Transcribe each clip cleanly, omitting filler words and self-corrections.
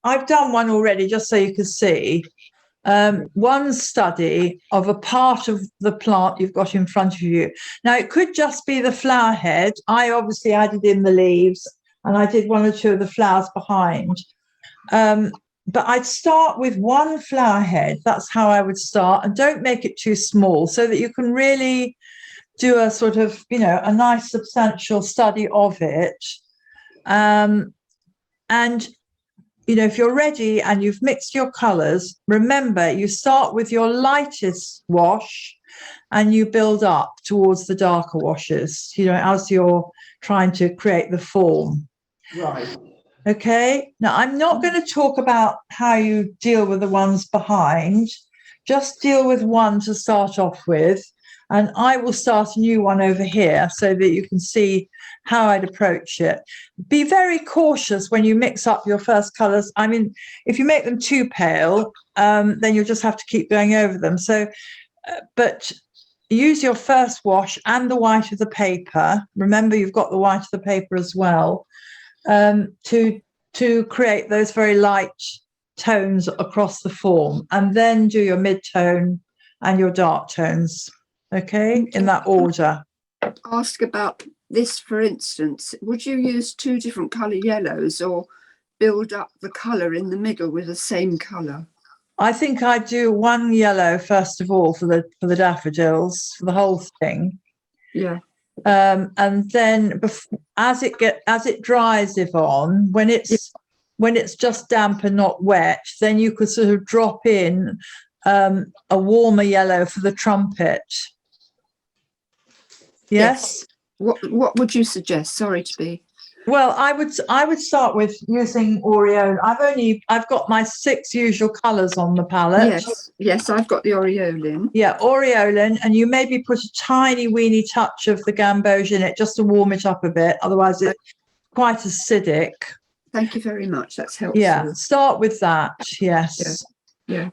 I've done one already, just so you can see. One study of a part of the plant you've got in front of you. Now, it could just be the flower head. I obviously added in the leaves, and I did one or two of the flowers behind. But I'd start with one flower head. That's how I would start. And don't make it too small, so that you can really do a sort of, a nice substantial study of it. And if you're ready and you've mixed your colours, remember, you start with your lightest wash and you build up towards the darker washes, as you're trying to create the form. Right. Okay. Now, I'm not going to talk about how you deal with the ones behind. Just deal with one to start off with. And I will start a new one over here so that you can see how I'd approach it. Be very cautious when you mix up your first colours. I mean, if you make them too pale, then you'll just have to keep going over them. So, but use your first wash and the white of the paper. Remember, you've got the white of the paper as well, to create those very light tones across the form. And then do your mid-tone and your dark tones. Okay, in that order. Ask about this, for instance. Would you use two different colour yellows or build up the colour in the middle with the same colour? I think I'd do one yellow first of all for the daffodils, for the whole thing. Yeah. And then as it dries, Yvonne, when it's just damp and not wet, then you could sort of drop in a warmer yellow for the trumpet. Yes. What would you suggest? Sorry to be. Well, I would start with using Aureolin. I've got my 6 usual colours on the palette. Yes, I've got the Aureolin. Yeah, Aureolin, and you maybe put a tiny weeny touch of the gamboge in it just to warm it up a bit. Otherwise, it's quite acidic. Thank you very much. That's helpful. Yeah, start with that. Yes. Yeah.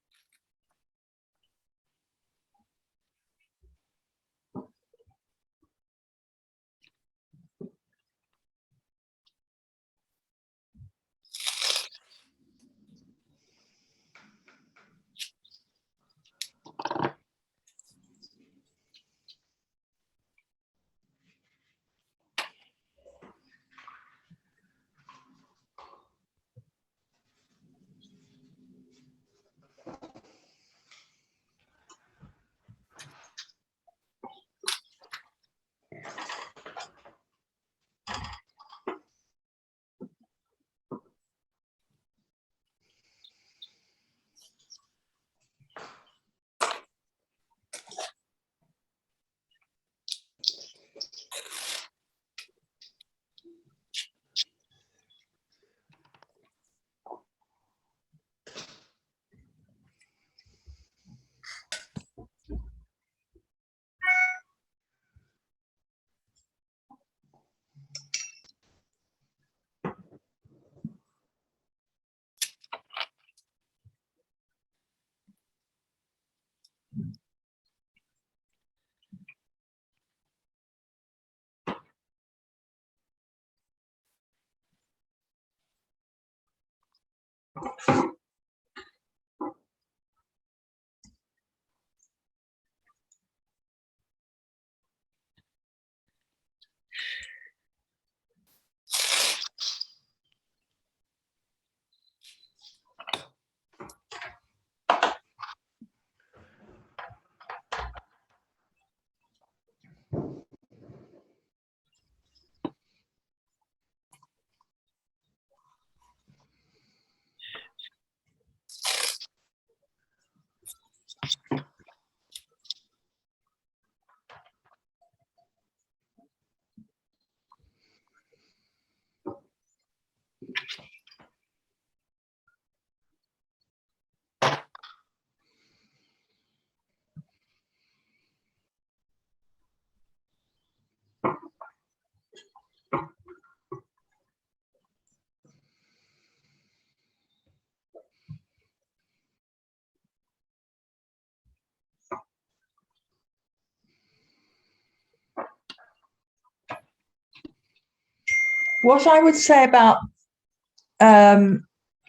What I would say about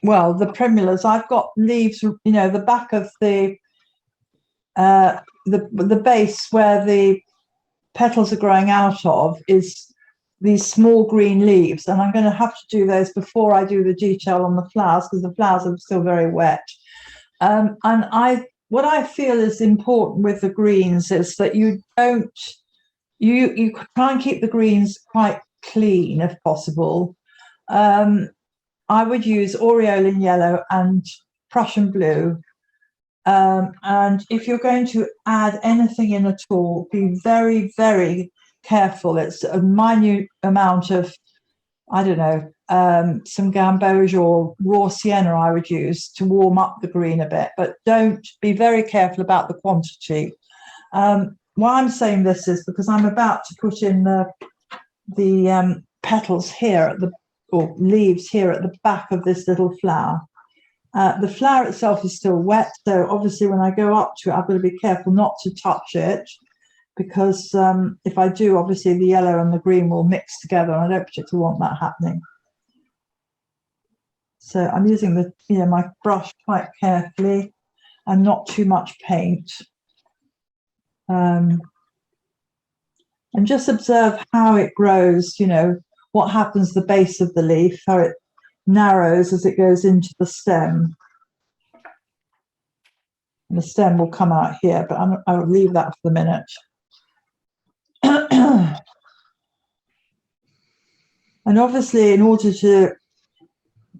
well, the primulas, I've got leaves, you know, the back of the base where the petals are growing out of is these small green leaves, and I'm going to have to do those before I do the detail on the flowers, because the flowers are still very wet. And what I feel is important with the greens is that you don't, you try and keep the greens quite clean if possible. I would use aureolin yellow and Prussian blue. And if you're going to add anything in at all, be very, very careful. It's a minute amount of, I don't know, some gamboge or raw sienna I would use to warm up the green a bit, but don't, be very careful about the quantity. Why I'm saying this is because I'm about to put in the petals here at the, or leaves here at the back of this little flower. The flower itself is still wet, so obviously when I go up to it, I've got to be careful not to touch it, because if I do, obviously the yellow and the green will mix together, and I don't particularly want that happening. So I'm using the, you know, my brush quite carefully and not too much paint. And just observe how it grows, you know, what happens to the base of the leaf, how it narrows as it goes into the stem. And the stem will come out here, but I'll leave that for the minute. And obviously, in order to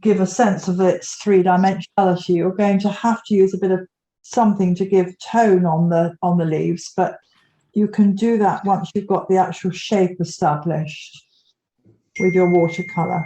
give a sense of its three-dimensionality, you're going to have to use a bit of something to give tone on the leaves, but you can do that once you've got the actual shape established with your watercolour.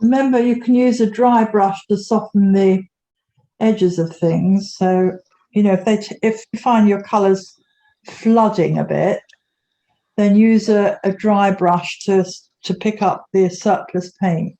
Remember, you can use a dry brush to soften the edges of things. So, you know, if you find your colours flooding a bit, then use a dry brush to pick up the surplus paint.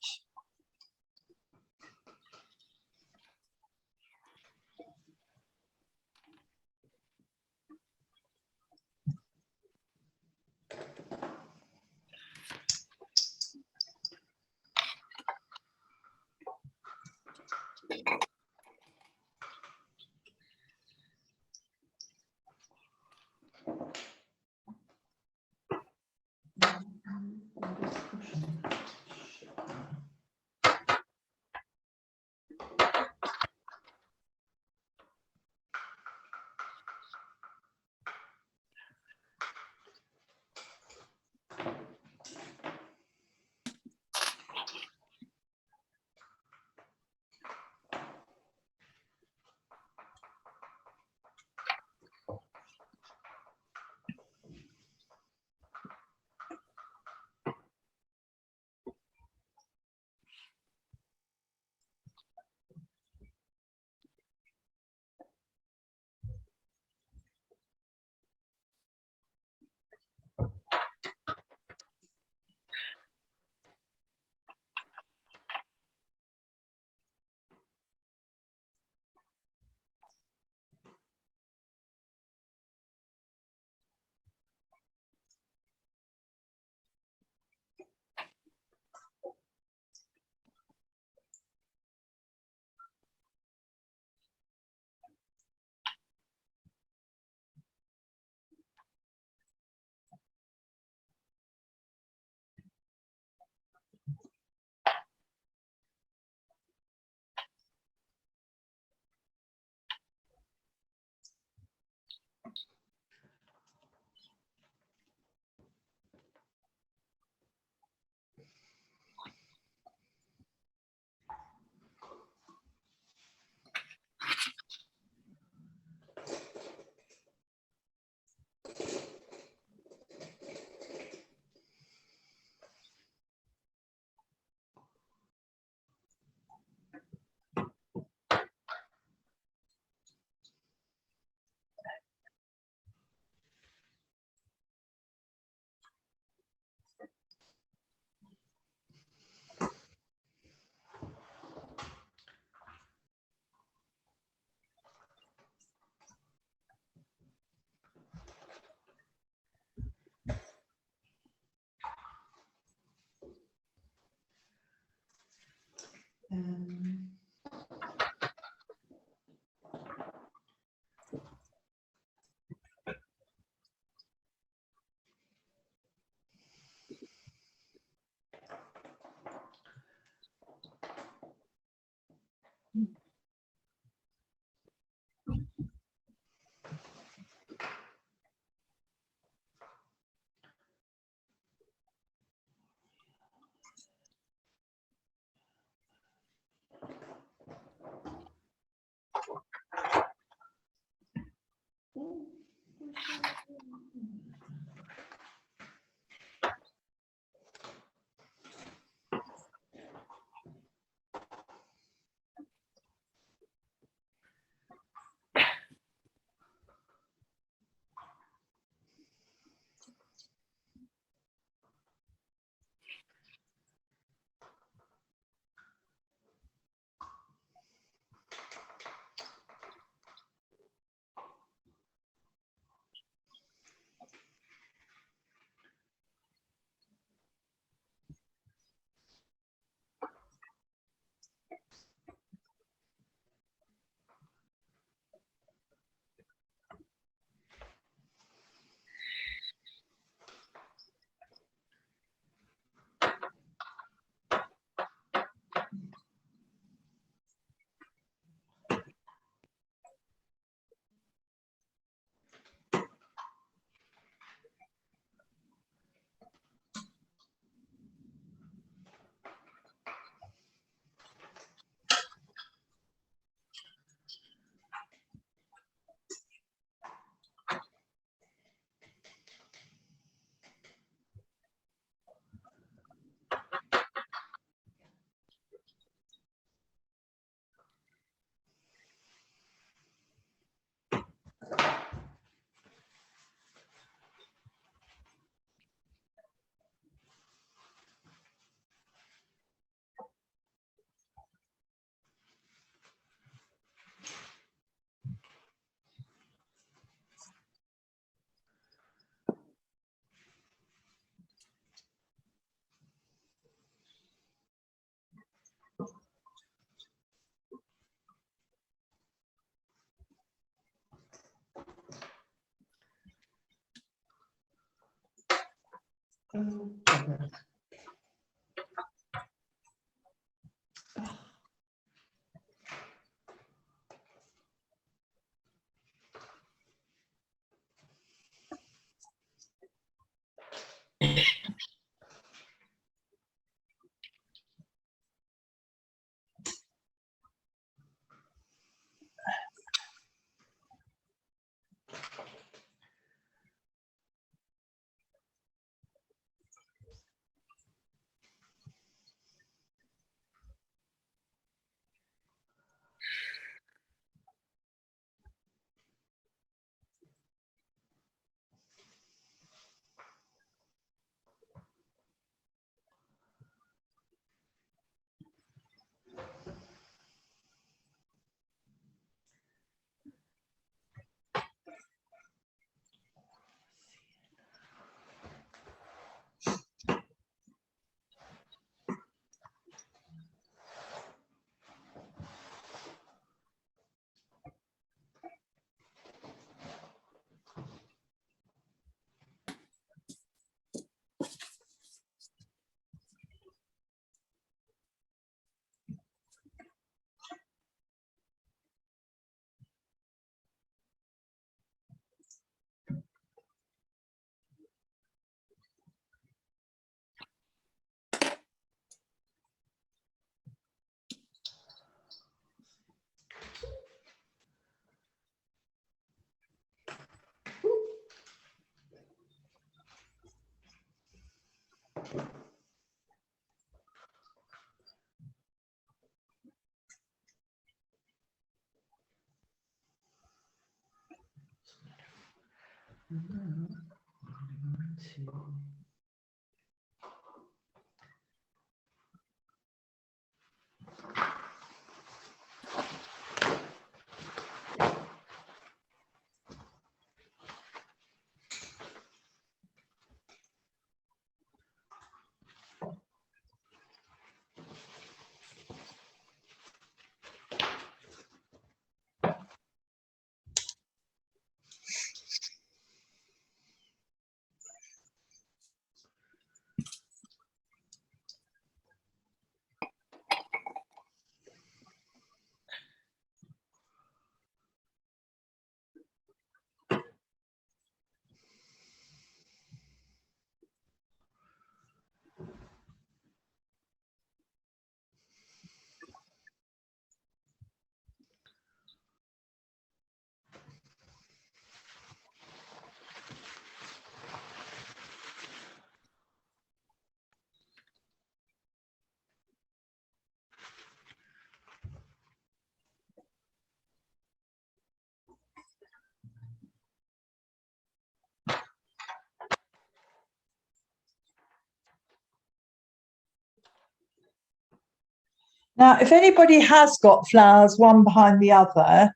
Now, if anybody has got flowers one behind the other,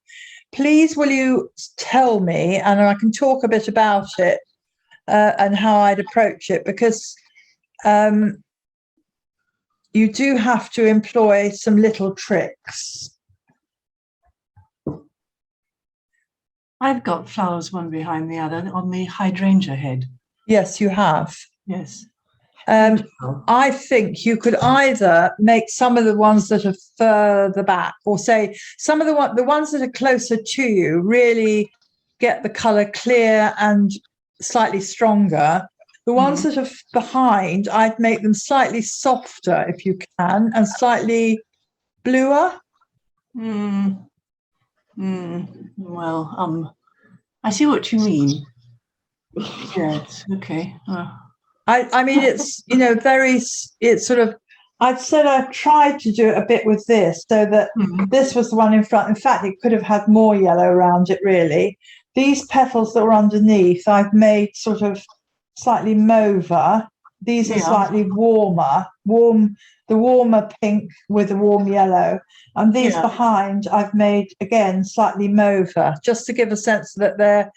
please will you tell me, and I can talk a bit about it and how I'd approach it, because you do have to employ some little tricks. I've got flowers one behind the other on the hydrangea head. Yes, you have. Yes. I think you could either make some of the ones that are further back, or say some of the ones that are closer to you really get the colour clear and slightly stronger. The ones that are behind, I'd make them slightly softer if you can, and slightly bluer. Well, I see what you mean. Yes. Okay. I mean, it's, you know, it's sort of, I'd said I tried to do it a bit with this, so that this was the one in front. In fact, it could have had more yellow around it, really. These petals that were underneath, I've made sort of slightly mauve. These are slightly warmer, the warmer pink with the warm yellow. And these behind, I've made, again, slightly mauve, just to give a sense that they're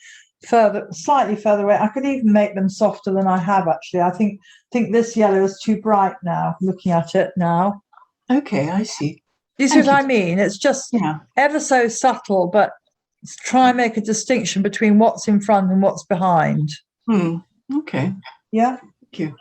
slightly further away. I could even make them softer than I have, actually. I think this yellow is too bright now, looking at it now. Okay, I see. Do you see what I mean? It's just ever so subtle, but try and make a distinction between what's in front and what's behind. Okay. Yeah. Thank you.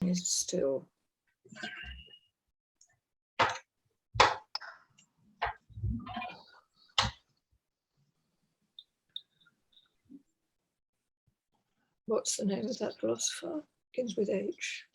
Is still. What's the name of that philosopher? Begins with H.